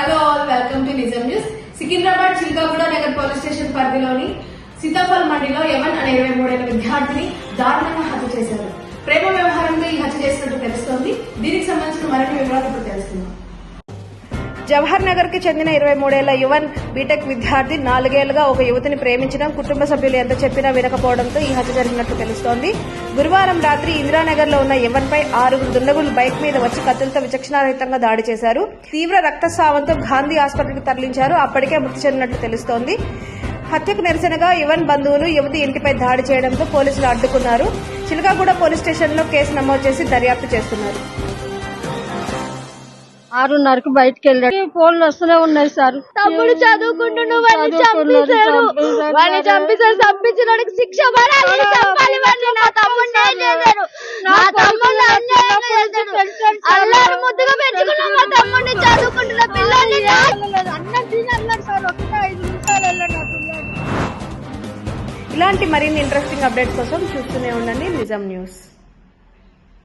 Hello all, welcome to Nijam news. Secunderabad Chilkalguda Nagar police station పరిధిలోని సీతాఫల్ మండిలో యవన్ అనే 23 ఏళ్ల విద్యార్థిని దారుణంగా హత్య చేశారు. ప్రేమ వ్యవహారంతో ఈ హత్య చేసినట్టు తెలుస్తోంది. దీనికి సంబంధించిన మరిన్ని వివరాలు ఇప్పుడు తెలుస్తున్నాం. జవహర్ నగర్ కి చెందిన 23 ఏళ్ల యువన్ బీటెక్ విద్యార్థి 4 ఏళ్లుగా ఒక యువతిని ప్రేమించడం, కుటుంబ సభ్యులు ఎంత చెప్పినా వినకపోవడంతో ఈ హత్య జరిగినట్లు తెలుస్తోంది. గురువారం రాత్రి ఇందిరానగర్ లో ఉన్న యువన్ పై 6 దుండగులు బైక్ మీద వచ్చి కత్తులతో విచక్షణారహితంగా దాడి చేశారు. తీవ్ర రక్తస్రావంతో గాంధీ ఆసుపత్రికి తరలించారు. అప్పటికే మృతి చెందినట్లు తెలుస్తోంది. హత్యకు నిరసనగా యువన్ బంధువులు యువతి ఇంటిపై దాడి చేయడంతో పోలీసులు అడ్డుకున్నారు. చిలకాగూడ పోలీస్ స్టేషన్లో కేసు నమోదు చేసి దర్యాప్తు చేస్తున్నారు. 6:30కి బయటకు వెళ్ళాడు. ఫోన్లు వస్తూనే ఉన్నాయి సార్. తమ్ముడు చదువుకుంటున్న వాడిని చంపేశారు. చంపించినోడికి శిక్ష పడాలి. చంపాలి వాడిని. నా తమ్ముడిని ఏం చేశారు? నా తమ్ముడిని అన్యాయంగా చేశారు. అల్లారు ముద్దుగా పెంచుకున్నాం మా తమ్ముడిని, చదువుకుంటున్న పిల్లల్ని. అన్నం తిని అన్నారు సార్. 5 నిమిషాలు వెళ్ళాడు. ఇలాంటి మరిన్ని ఇంట్రెస్టింగ్ అప్డేట్స్ కోసం చూస్తూనే ఉండండి నిజం న్యూస్.